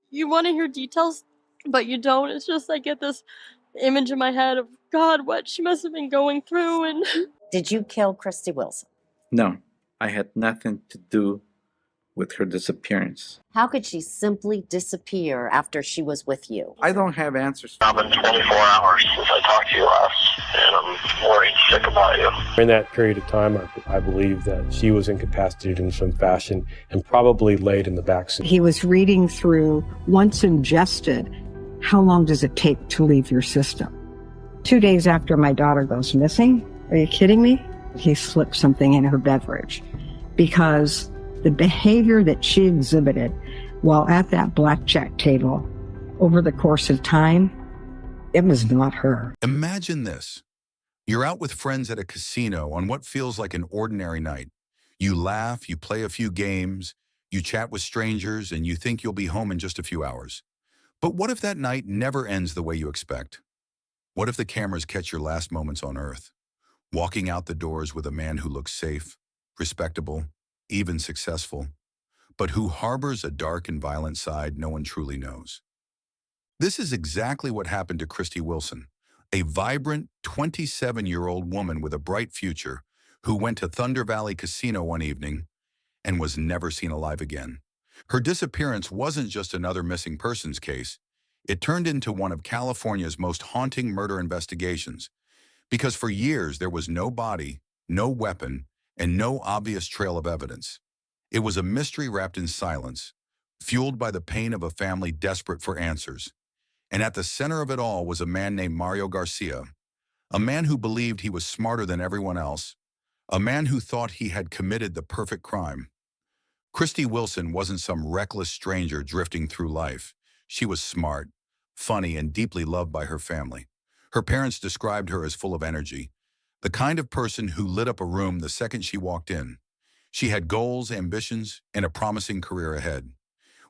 you want to hear details, but you don't. It's just I get this image in my head of God, what she must have been going through. And Did you kill Christie Wilson? No, I had nothing to do with her disappearance. How could she simply disappear after she was with you? I don't have answers. It's been 24 hours since I talked to you last, and I'm worried sick about you. In that period of time, I believe that she was incapacitated in some fashion and probably laid in the backseat. He was reading through, once ingested, how long does it take to leave your system? 2 days after my daughter goes missing, are you kidding me? He slipped something in her beverage because the behavior that she exhibited while at that blackjack table over the course of time, it was not her. Imagine this. You're out with friends at a casino on what feels like an ordinary night. You laugh, you play a few games, you chat with strangers, and you think you'll be home in just a few hours. But what if that night never ends the way you expect? What if the cameras catch your last moments on Earth, walking out the doors with a man who looks safe, respectable, even successful, but who harbors a dark and violent side no one truly knows? This is exactly what happened to Christie Wilson, a vibrant 27-year-old woman with a bright future who went to Thunder Valley Casino one evening and was never seen alive again. Her disappearance wasn't just another missing persons case. It turned into one of California's most haunting murder investigations, because for years there was no body, no weapon, and no obvious trail of evidence. It was a mystery wrapped in silence, fueled by the pain of a family desperate for answers. And at the center of it all was a man named Mario Garcia, a man who believed he was smarter than everyone else, a man who thought he had committed the perfect crime. Christie Wilson wasn't some reckless stranger drifting through life. She was smart, funny, and deeply loved by her family. Her parents described her as full of energy, the kind of person who lit up a room the second she walked in. She had goals, ambitions, and a promising career ahead.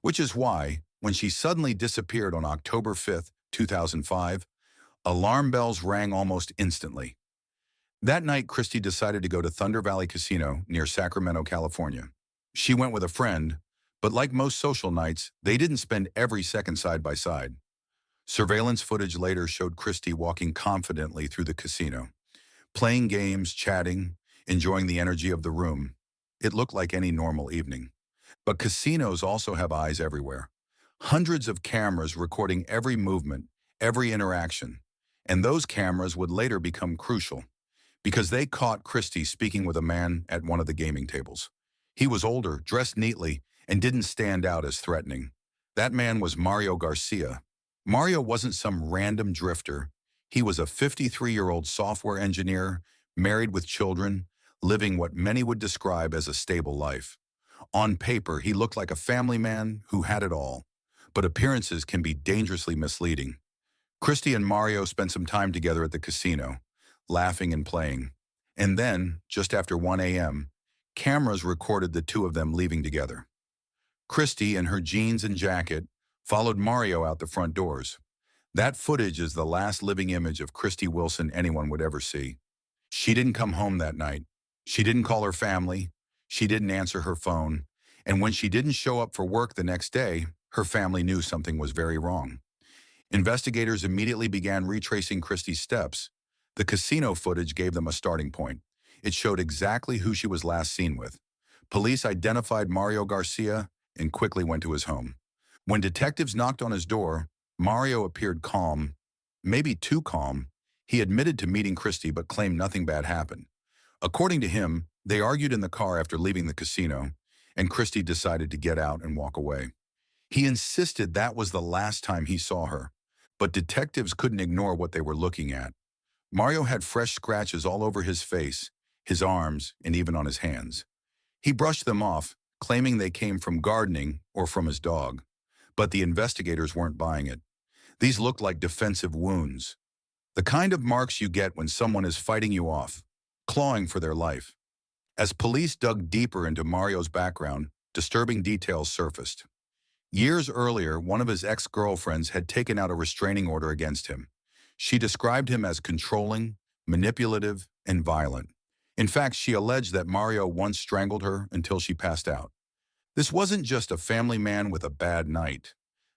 Which is why, when she suddenly disappeared on October 5th, 2005, alarm bells rang almost instantly. That night, Christie decided to go to Thunder Valley Casino near Sacramento, California. She went with a friend, but like most social nights, they didn't spend every second side by side. Surveillance footage later showed Christie walking confidently through the casino, playing games, chatting, enjoying the energy of the room. It looked like any normal evening. But casinos also have eyes everywhere. Hundreds of cameras recording every movement, every interaction. And those cameras would later become crucial, because they caught Christie speaking with a man at one of the gaming tables. He was older, dressed neatly, and didn't stand out as threatening. That man was Mario Garcia. Mario wasn't some random drifter. He was a 53-year-old software engineer, married with children, living what many would describe as a stable life. On paper, he looked like a family man who had it all, but appearances can be dangerously misleading. Christie and Mario spent some time together at the casino, laughing and playing. And then, just after 1 a.m., cameras recorded the two of them leaving together. Christie, in her jeans and jacket, followed Mario out the front doors. That footage is the last living image of Christie Wilson anyone would ever see. She didn't come home that night. She didn't call her family. She didn't answer her phone. And when she didn't show up for work the next day, her family knew something was very wrong. Investigators immediately began retracing Christie's steps. The casino footage gave them a starting point. It showed exactly who she was last seen with. Police identified Mario Garcia and quickly went to his home. When detectives knocked on his door, Mario appeared calm, maybe too calm. He admitted to meeting Christie but claimed nothing bad happened. According to him, they argued in the car after leaving the casino, and Christie decided to get out and walk away. He insisted that was the last time he saw her, but detectives couldn't ignore what they were looking at. Mario had fresh scratches all over his face, his arms, and even on his hands. He brushed them off, claiming they came from gardening or from his dog. But the investigators weren't buying it. These looked like defensive wounds, the kind of marks you get when someone is fighting you off, clawing for their life. As police dug deeper into Mario's background, disturbing details surfaced. Years earlier, one of his ex-girlfriends had taken out a restraining order against him. She described him as controlling, manipulative, and violent. In fact, she alleged that Mario once strangled her until she passed out. This wasn't just a family man with a bad night.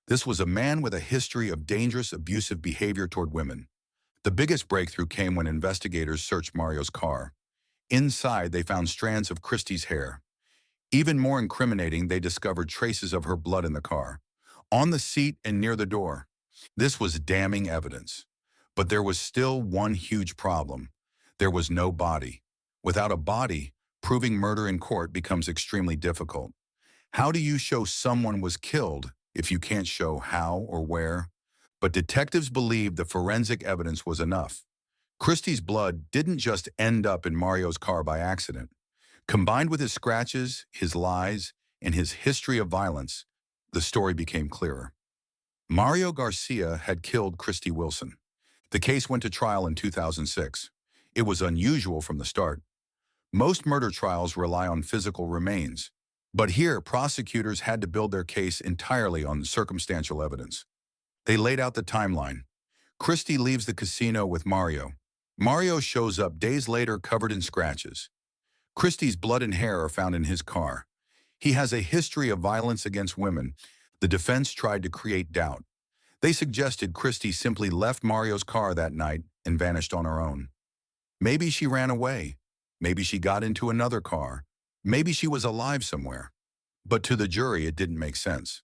This was a man with a history of dangerous, abusive behavior toward women. The biggest breakthrough came when investigators searched Mario's car. Inside, they found strands of Christie's hair. Even more incriminating, they discovered traces of her blood in the car, on the seat and near the door. This was damning evidence. But there was still one huge problem. There was no body. Without a body, proving murder in court becomes extremely difficult. How do you show someone was killed if you can't show how or where? But detectives believed the forensic evidence was enough. Christie's blood didn't just end up in Mario's car by accident. Combined with his scratches, his lies, and his history of violence, the story became clearer. Mario Garcia had killed Christie Wilson. The case went to trial in 2006. It was unusual from the start. Most murder trials rely on physical remains, but here prosecutors had to build their case entirely on circumstantial evidence. They laid out the timeline. Christie leaves the casino with Mario. Mario shows up days later covered in scratches. Christie's blood and hair are found in his car. He has a history of violence against women. The defense tried to create doubt. They suggested Christie simply left Mario's car that night and vanished on her own. Maybe she ran away. Maybe she got into another car. Maybe she was alive somewhere. But to the jury, it didn't make sense.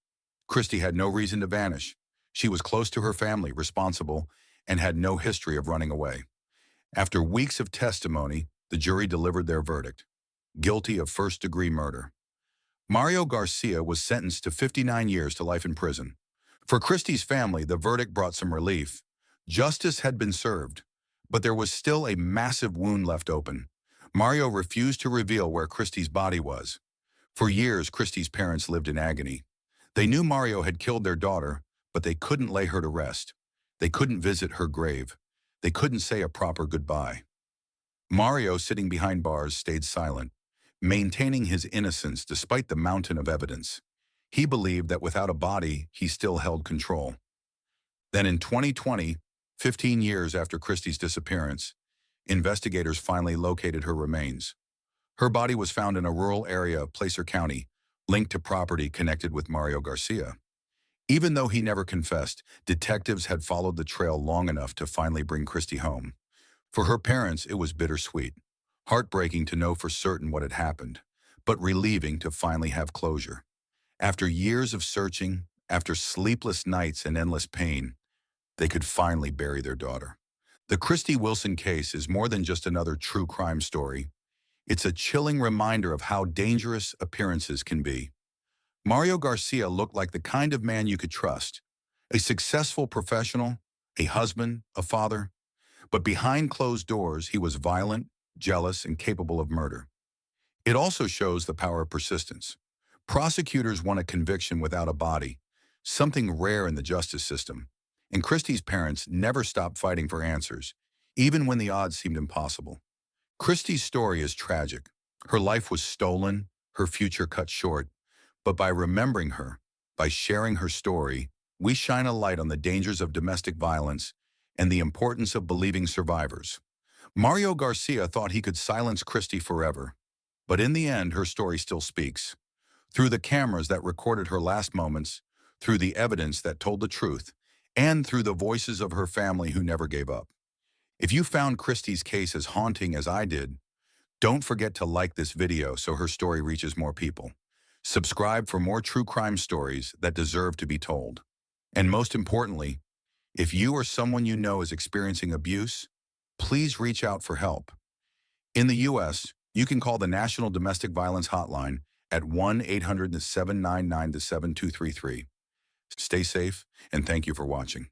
Christie had no reason to vanish. She was close to her family, responsible, and had no history of running away. After weeks of testimony, the jury delivered their verdict: guilty of first-degree murder. Mario Garcia was sentenced to 59 years to life in prison. For Christie's family, the verdict brought some relief. Justice had been served, but there was still a massive wound left open. Mario refused to reveal where Christie's body was. For years, Christie's parents lived in agony. They knew Mario had killed their daughter, but they couldn't lay her to rest. They couldn't visit her grave. They couldn't say a proper goodbye. Mario, sitting behind bars, stayed silent, maintaining his innocence despite the mountain of evidence. He believed that without a body, he still held control. Then in 2020, 15 years after Christie's disappearance, investigators finally located her remains. Her body was found in a rural area of Placer County, linked to property connected with Mario Garcia. Even though he never confessed, detectives had followed the trail long enough to finally bring Christie home. For her parents, it was bittersweet, heartbreaking to know for certain what had happened, but relieving to finally have closure. After years of searching, after sleepless nights and endless pain, they could finally bury their daughter. The Christie Wilson case is more than just another true crime story. It's a chilling reminder of how dangerous appearances can be. Mario Garcia looked like the kind of man you could trust, a successful professional, a husband, a father. But behind closed doors, he was violent, jealous, and capable of murder. It also shows the power of persistence. Prosecutors want a conviction without a body, something rare in the justice system. And Christie's parents never stopped fighting for answers, even when the odds seemed impossible. Christie's story is tragic. Her life was stolen, her future cut short. But by remembering her, by sharing her story, we shine a light on the dangers of domestic violence and the importance of believing survivors. Mario Garcia thought he could silence Christie forever. But in the end, her story still speaks. Through the cameras that recorded her last moments, through the evidence that told the truth, and through the voices of her family who never gave up. If you found Christie's case as haunting as I did, don't forget to like this video so her story reaches more people. Subscribe for more true crime stories that deserve to be told. And most importantly, if you or someone you know is experiencing abuse, please reach out for help. In the U.S., you can call the National Domestic Violence Hotline at 1-800-799-7233. Stay safe, and thank you for watching.